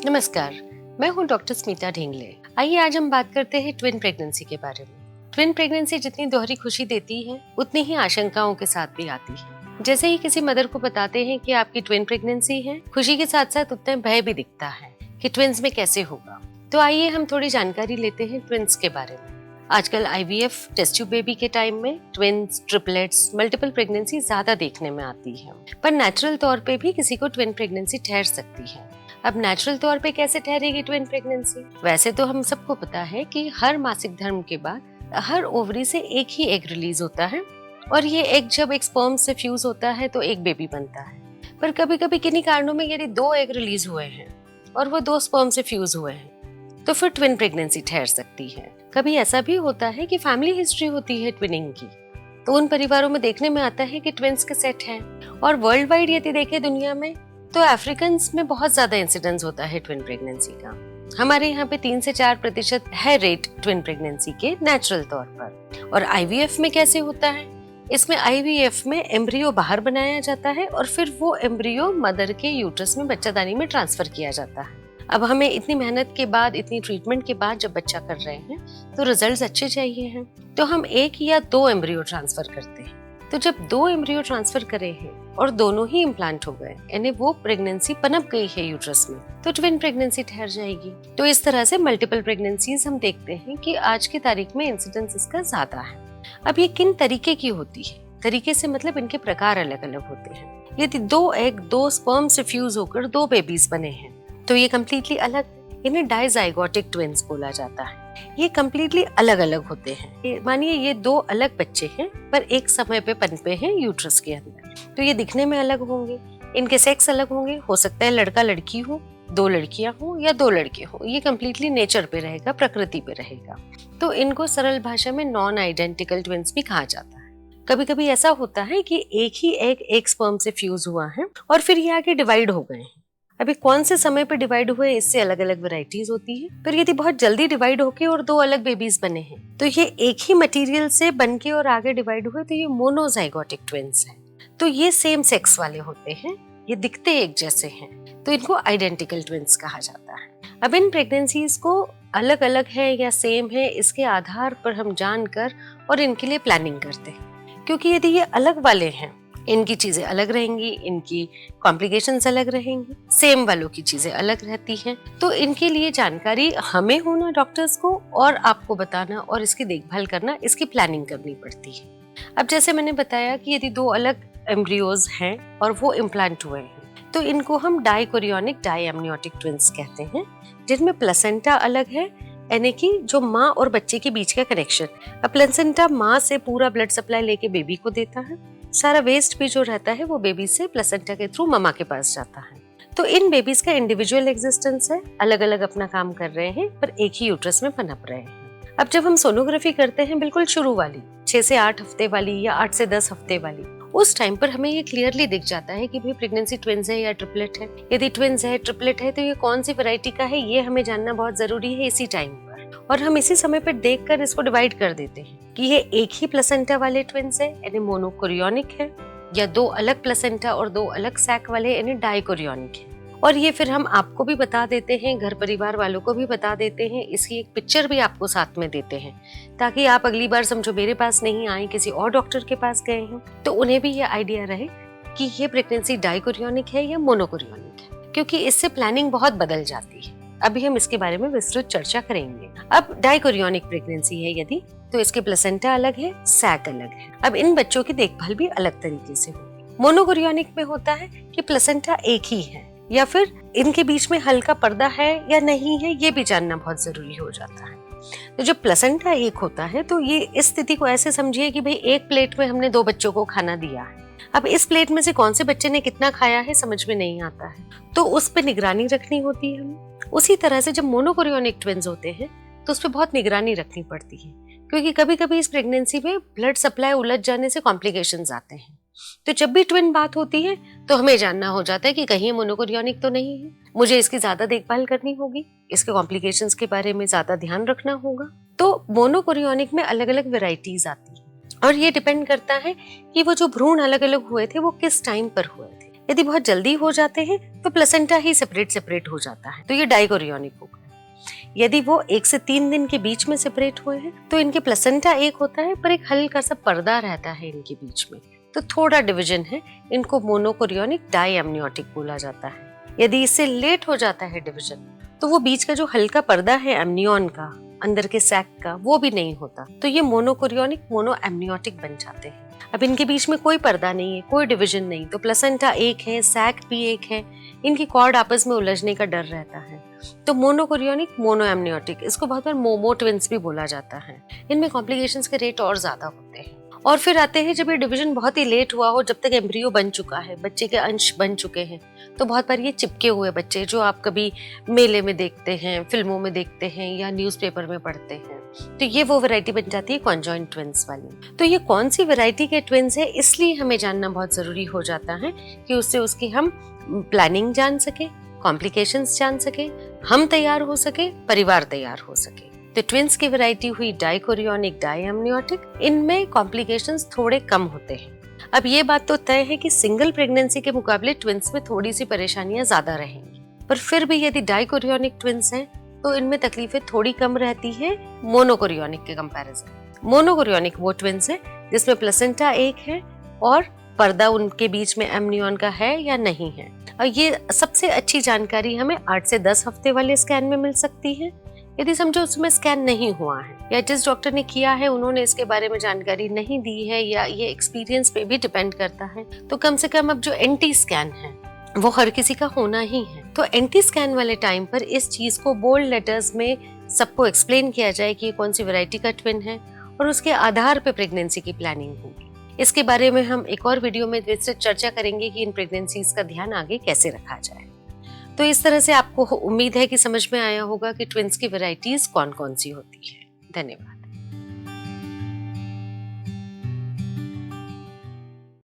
नमस्कार, मैं हूं डॉक्टर स्मिता ढेंगले। आइए आज हम बात करते हैं ट्विन प्रेगनेंसी के बारे में। ट्विन प्रेगनेंसी जितनी दोहरी खुशी देती है, उतनी ही आशंकाओं के साथ भी आती है। जैसे ही किसी मदर को बताते हैं कि आपकी ट्विन प्रेगनेंसी है, खुशी के साथ साथ उतना भय भी दिखता है कि ट्विन्स में कैसे होगा। तो आइए हम थोड़ी जानकारी लेते हैं ट्विन्स के बारे में। आजकल IVF टेस्ट ट्यूब बेबी के टाइम में ट्विन्स, ट्रिपलेट्स, मल्टीपल प्रेगनेंसी ज्यादा देखने में आती है, पर नेचुरल तौर पे भी किसी को ट्विन प्रेगनेंसी ठहर सकती है। अब नेचुरल तौर पे कैसे ठहरेगी ट्विन प्रेगनेंसी? वैसे तो हम सबको पता है कि हर मासिक धर्म के बाद हर ओवरी से एक ही एग रिलीज होता है और ये एग जब एक स्पर्म से फ्यूज होता है तो एक बेबी बनता है। पर कभी कभी किन्हीं कारणों में यदि 2 एग रिलीज हुए हैं और वो 2 स्पर्म से फ्यूज हुए हैं तो फिर ट्विन प्रेगनेंसी ठहर सकती है। कभी ऐसा भी होता है कि फैमिली हिस्ट्री होती है ट्विनिंग की, तो उन परिवारों में देखने में आता है कि ट्विन्स के सेट हैं। और वर्ल्ड वाइड यदि देखें दुनिया में तो अफ्रीकन में बहुत ज्यादा इंसिडेंस होता है ट्विन प्रेगनेंसी का। हमारे यहाँ पे 3 से 4% है रेट ट्विन प्रेगनेंसी के नेचुरल तौर पर। और IVF में कैसे होता है? इसमें IVF में एम्ब्रियो बाहर बनाया जाता है और फिर वो एम्ब्रियो मदर के यूट्रस में बच्चादानी में ट्रांसफर किया जाता है। अब हमें इतनी मेहनत के बाद, इतनी ट्रीटमेंट के बाद जब बच्चा कर रहे हैं तो रिजल्ट्स अच्छे चाहिए हैं, तो हम 1 या 2 एम्ब्रियो ट्रांसफर करते हैं। तो जब 2 एम्ब्रियो ट्रांसफर करे हैं और दोनों ही इम्प्लांट हो गए, यानी वो प्रेगनेंसी पनप गई है यूट्रस में, तो ट्विन प्रेगनेंसी ठहर जाएगी। तो इस तरह से मल्टीपल प्रेगनेंसीज हम देखते हैं कि आज की तारीख में इंसिडेंस इसका ज्यादा है। अब ये किन तरीके की होती है? तरीके से मतलब इनके प्रकार अलग अलग होते हैं। यदि 2 एग 2 स्पर्म से फ्यूज होकर 2 बेबीज बने हैं तो ये कम्प्लीटली अलग, इन्हें डाइजाइगोटिक ट्विन्स बोला जाता है। ये कम्प्लीटली अलग अलग होते हैं। मानिए ये 2 अलग बच्चे हैं पर एक समय पे पनपे हैं यूट्रस के अंदर, तो ये दिखने में अलग होंगे, इनके सेक्स अलग होंगे। हो सकता है लड़का लड़की हो, 2 लड़कियां हो या 2 लड़के हो। ये कम्प्लीटली नेचर पे रहेगा, प्रकृति पे रहेगा। तो इनको सरल भाषा में नॉन आइडेंटिकल ट्विन्स भी कहा जाता है। कभी कभी ऐसा होता है कि एक ही एग एक स्पर्म से फ्यूज हुआ है और फिर ये आगे डिवाइड हो गए हैं। अभी कौन से समय पे डिवाइड हुए, इससे अलग अलग वैरायटीज होती है। पर यदि बहुत जल्दी डिवाइड होके और 2 अलग बेबीज बने हैं तो ये एक ही मटेरियल से बनके और आगे डिवाइड हुए, तो ये मोनोजाइगोटिक ट्विन्स हैं। तो ये सेम सेक्स वाले होते हैं, ये दिखते एक जैसे हैं, तो इनको आइडेंटिकल ट्विन्स कहा जाता है। अब इन प्रेगनेंसीज को अलग अलग है या सेम है, इसके आधार पर हम जानकर और इनके लिए प्लानिंग करते हैं। क्योंकि यदि ये अलग वाले हैं, इनकी चीजें अलग रहेंगी, इनकी कॉम्प्लिकेशंस अलग रहेंगी, सेम वालों की चीजें अलग रहती हैं। तो इनके लिए जानकारी हमें होना, डॉक्टर्स को, और आपको बताना और इसकी देखभाल करना, इसकी प्लानिंग करनी पड़ती है। अब जैसे मैंने बताया कि यदि 2 अलग एम्ब्रियोज हैं और वो इम्प्लांट हुए हैं तो इनको हम डाइकोरियोनिक डायएमनियोटिक ट्विन्स कहते हैं, जिनमें प्लेसेंटा अलग है, यानी कि जो माँ और बच्चे के बीच का कनेक्शन। अब प्लेसेंटा माँ से पूरा ब्लड सप्लाई लेके बेबी को देता है, सारा वेस्ट भी जो रहता है वो बेबी से प्लेसेंटा के थ्रू ममा के पास जाता है। तो इन बेबीज का इंडिविजुअल एग्जिस्टेंस है, अलग अलग अपना काम कर रहे हैं पर एक ही यूट्रस में पनप रहे हैं। अब जब हम सोनोग्राफी करते हैं बिल्कुल शुरू वाली, 6 से 8 हफ्ते वाली या 8 से 10 हफ्ते वाली, उस टाइम पर हमें ये क्लियरली दिख जाता है कि भाई प्रेगनेंसी ट्विन्स है या ट्रिपलेट है। यदि ट्विन्स है, ट्रिपलेट है, तो ये कौन सी वैरायटी का है ये हमें जानना बहुत जरूरी है इसी टाइम पर। और हम इसी समय पर देखकर इसको डिवाइड कर देते हैं कि ये एक ही प्लेसेंटा वाले ट्विन्स है यानी मोनोकोरियोनिक है, या 2 अलग प्लेसेंटा और 2 अलग सैक वाले यानी डाइकोरियोनिक है। और ये फिर हम आपको भी बता देते हैं, घर परिवार वालों को भी बता देते हैं, इसकी एक पिक्चर भी आपको साथ में देते हैं, ताकि आप अगली बार समझो मेरे पास नहीं आए, किसी और डॉक्टर के पास गए हैं, तो उन्हें भी ये आइडिया रहे कि ये प्रेगनेंसी डाइकोरियोनिक है या मोनोकोरियोनिक है। क्योंकि इससे प्लानिंग बहुत बदल जाती है। अभी हम इसके बारे में विस्तृत चर्चा करेंगे। अब डाइकोरियोनिक प्रेगनेंसी है यदि, तो इसके प्लेसेंटा अलग है, सैक अलग है। अब इन बच्चों की देखभाल भी अलग तरीके से होगी। मोनोकोरियोनिक में होता है कि प्लेसेंटा एक ही है या फिर इनके बीच में हल्का पर्दा है या नहीं है, ये भी जानना बहुत जरूरी हो जाता है। तो जब प्लेसेंटा एक होता है तो ये इस स्थिति को ऐसे समझिए कि भाई एक प्लेट में हमने 2 बच्चों को खाना दिया है। अब इस प्लेट में से कौन से बच्चे ने कितना खाया है समझ में नहीं आता है, तो उस पर निगरानी रखनी होती है हमें। उसी तरह से जब मोनोकोरियोनिक ट्विन्स होते हैं तो उस पर बहुत निगरानी रखनी पड़ती है, क्योंकि कभी कभी इस प्रेगनेंसी में ब्लड सप्लाई उलझ जाने से कॉम्प्लिकेशंस आते हैं। तो जब भी ट्विन बात होती है तो हमें जानना हो जाता है कि कहीं मोनोकोरियोनिक तो नहीं है, मुझे इसकी ज्यादा देखभाल करनी होगी, इसके कॉम्प्लिकेशंस के बारे में ज्यादा ध्यान रखना होगा। तो मोनोकोरियोनिक में अलग अलग वेराइटीज आती है और ये डिपेंड करता है कि वो जो भ्रूण अलग अलग हुए थे वो किस टाइम पर हुए थे। यदि बहुत जल्दी हो जाते हैं तो प्लेसेंटा ही सेपरेट हो जाता है, तो ये डाइकोरियोनिक होगा। यदि वो 1 से 3 दिन के बीच में सेपरेट हुए हैं तो इनके प्लेसेंटा एक होता है पर एक हल्का सा पर्दा रहता है इनके बीच में, तो थोड़ा डिवीजन है, इनको मोनोकोरियोनिक डायएमनियोटिक बोला जाता है। यदि इससे लेट हो जाता है डिवीजन तो वो बीच का जो हल्का पर्दा है एमनियन का, अंदर के सैक का, वो भी नहीं होता, तो ये मोनोकोरियोनिक मोनोएमनियोटिक बन जाते हैं। अब इनके बीच में कोई पर्दा नहीं है, कोई डिवीजन नहीं, तो प्लेसेंटा एक है, सैक भी एक है, इनकी कॉर्ड आपस में उलझने का डर रहता है, तो मोनोकोरियोनिक मोनोएमनियोटिक, इसको बहुत बार मोमो ट्विंस भी बोला जाता है। इनमें कॉम्प्लिकेशंस के रेट और ज्यादा होते हैं। और फिर आते हैं जब ये डिवीजन बहुत ही लेट हुआ हो, जब तक एम्ब्रियो बन चुका है, बच्चे के अंश बन चुके हैं, तो बहुत बार ये चिपके हुए बच्चे जो आप कभी मेले में देखते हैं, फिल्मों में देखते हैं या न्यूज़पेपर में पढ़ते हैं, तो ये वो वैरायटी बन जाती है कॉन्जॉइंट ट्विंस वाली। तो ये कौन सी वैरायटी के ट्विंस है, इसलिए हमें जानना बहुत जरूरी हो जाता है कि उससे उसकी हम प्लानिंग जान सके, कॉम्प्लिकेशंस जान सके, हम तैयार हो सके, परिवार तैयार हो सके। तो ट्विंस की वैरायटी हुई डाइकोरियोनिक डायएमनियोटिक, इनमें कॉम्प्लिकेशंस थोड़े कम होते हैं। अब ये बात तो तय है कि सिंगल प्रेगनेंसी के मुकाबले ट्विंस में थोड़ी सी परेशानियां ज्यादा रहेंगी, पर फिर भी यदि डाइकोरियोनिक ट्विंस हैं तो इनमें तकलीफें थोड़ी कम रहती है मोनोकोरियोनिक के कंपैरिजन। मोनोकोरियोनिक वो ट्विंस है जिसमें प्लेसेंटा एक है और पर्दा उनके बीच में एमनियन का है या नहीं है। और ये सबसे अच्छी जानकारी हमें 8 से 10 हफ्ते वाले स्कैन में मिल सकती है। यदि समझो उसमें स्कैन नहीं हुआ है या जिस डॉक्टर ने किया है उन्होंने इसके बारे में जानकारी नहीं दी है या ये एक्सपीरियंस पे भी डिपेंड करता है, तो कम से कम अब जो एंटी स्कैन है वो हर किसी का होना ही है। तो एंटी स्कैन वाले टाइम पर इस चीज को बोल्ड लेटर्स में सबको एक्सप्लेन किया जाए कि ये कौन सी वैरायटी का ट्विन है और उसके आधार पे प्रेगनेंसी की प्लानिंग होगी। इसके बारे में हम एक और वीडियो में विस्तृत चर्चा करेंगे कि इन प्रेगनेंसीज का ध्यान आगे कैसे रखा जाए। तो इस तरह से आपको उम्मीद है कि समझ में आया होगा कि ट्विंस की वैरायटीज कौन कौन सी होती है। धन्यवाद।